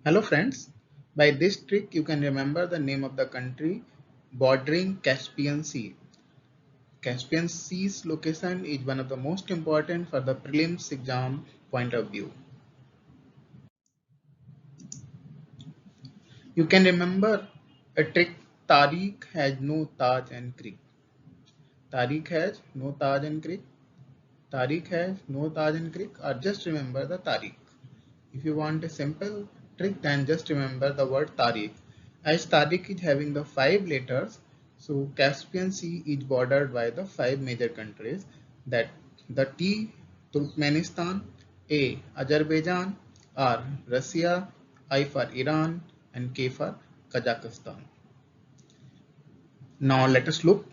Hello friends, by this trick you can remember the name of the country bordering Caspian Sea. Caspian Sea's location is one of the most important for the prelims exam point of view. You can remember a trick Tariq has no Taj and Creek. Tariq has no Taj and Creek. Tariq has no Taj and Creek, or just remember the Tariq. If you want a simple trick, then just remember the word Tariq. As Tariq is having the 5 letters, so Caspian Sea is bordered by the 5 major countries, that the T Turkmenistan, A Azerbaijan, R Russia, I for Iran, and K for Kazakhstan. Now let us look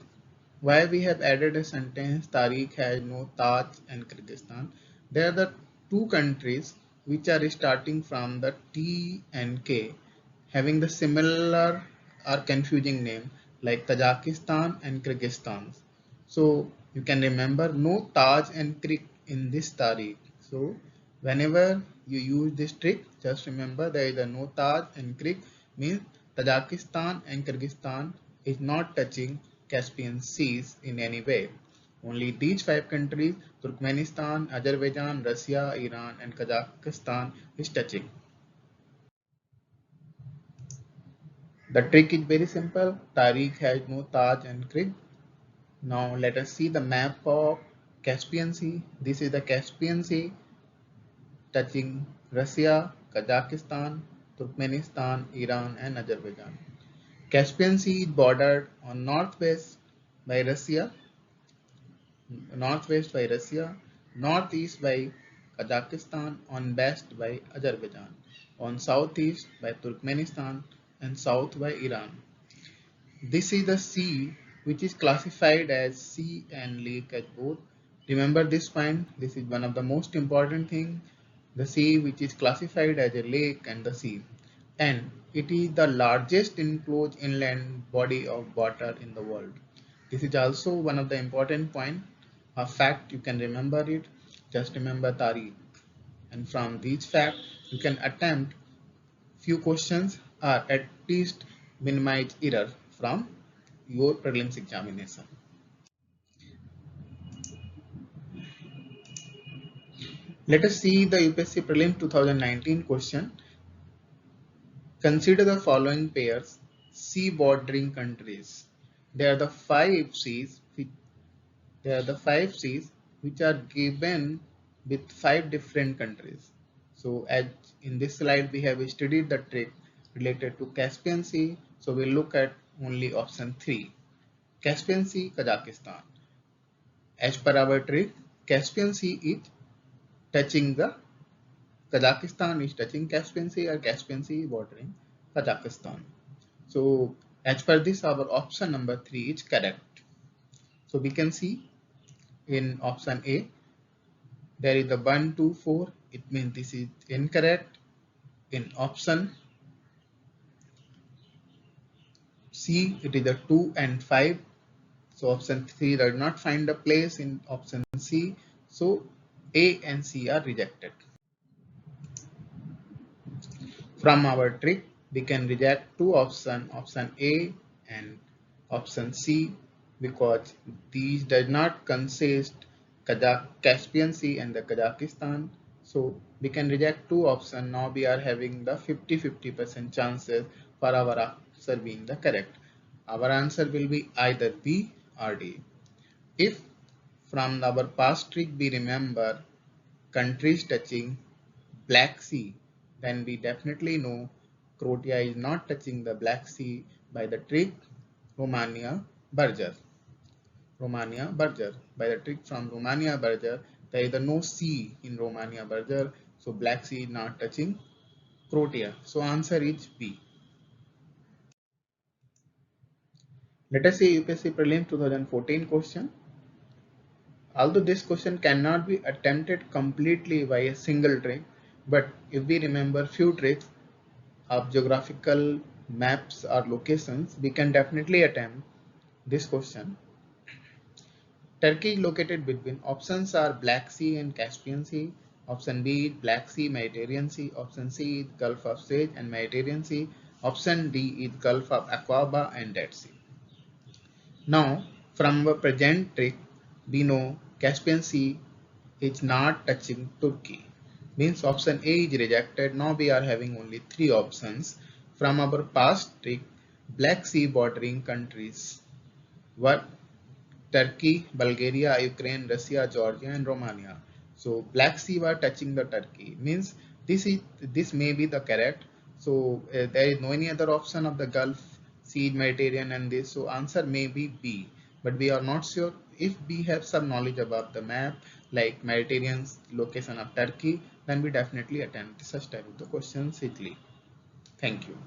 why we have added a sentence Tariq has no Taj and Kyrgyzstan. They are the two countries which are starting from the T and K, having the similar or confusing name like Kazakhstan and Kyrgyzstan. So you can remember no Taj and Kyrgyz in this Tariq. So whenever you use this trick, just remember there is a no Taj and Kyrgyz means Tajikistan and Kyrgyzstan is not touching Caspian Seas in any way. Only these 5 countries, Turkmenistan, Azerbaijan, Russia, Iran, and Kazakhstan, is touching. The trick is very simple. Tariq has no Taj and Krig. Now let us see the map of Caspian Sea. This is the Caspian Sea touching Russia, Kazakhstan, Turkmenistan, Iran, and Azerbaijan. Caspian Sea is bordered on northwest by Russia, northeast by Kazakhstan, on west by Azerbaijan, on southeast by Turkmenistan, and south by Iran. This is the sea which is classified as sea and lake as both. Remember this point, this is one of the most important thing, the sea which is classified as a lake and the sea. And it is the largest enclosed inland body of water in the world. This is also one of the important point, a fact you can remember it, just remember Tariq. And from these facts you can attempt few questions or at least minimize error from your prelims examination. Let us see the UPSC Prelim 2019 question. Consider the following pairs sea bordering countries. They are the five seas which are given with 5 different countries. So as in this slide we have studied the trick related to Caspian Sea. So we'll look at only option 3. Caspian Sea, Kazakhstan. As per our trick, Caspian Sea is touching the Kazakhstan is touching Caspian Sea, or Caspian Sea bordering Kazakhstan. So as per this, our option number 3 is correct. So we can see in option A there is the 1, 2, 4. It means this is incorrect. In option C it is the 2 and 5. So option 3 does not find a place in option C. So A and C are rejected. From our trick, we can reject two options, option A and option C, because these does not consist Caspian Sea and the Kazakhstan. So we can reject two options. Now we are having the 50-50% chances for our answer being the correct. Our answer will be either B or D. If from our past trick we remember countries touching Black Sea, then we definitely know Croatia is not touching the Black Sea by the trick Romania Berger. Romania Berger. By the trick from Romania Berger, there is no sea in Romania Berger, so Black Sea is not touching Croatia. So answer is B. Let us see UPSC Prelim 2014 question. Although this question cannot be attempted completely by a single trick, but if we remember few tricks of geographical maps or locations, we can definitely attempt this question. Turkey is located between options are Black Sea and Caspian Sea. Option B, Black Sea, Mediterranean Sea. Option C, Gulf of Suez and Mediterranean Sea. Option D is Gulf of Aqaba and Dead Sea. Now, from the present trick, we know Caspian Sea is not touching Turkey. Means option A is rejected. Now we are having only three options. From our past trick, Black Sea bordering countries were Turkey, Bulgaria, Ukraine, Russia, Georgia, and Romania. So Black Sea were touching the Turkey. Means this may be the correct. So there is no any other option of the Gulf, Sea, Mediterranean, and this. So answer may be B. But we are not sure. If we have some knowledge about the map, like Mediterranean location of Turkey, then we definitely attempt such type of the questions easily. Thank you.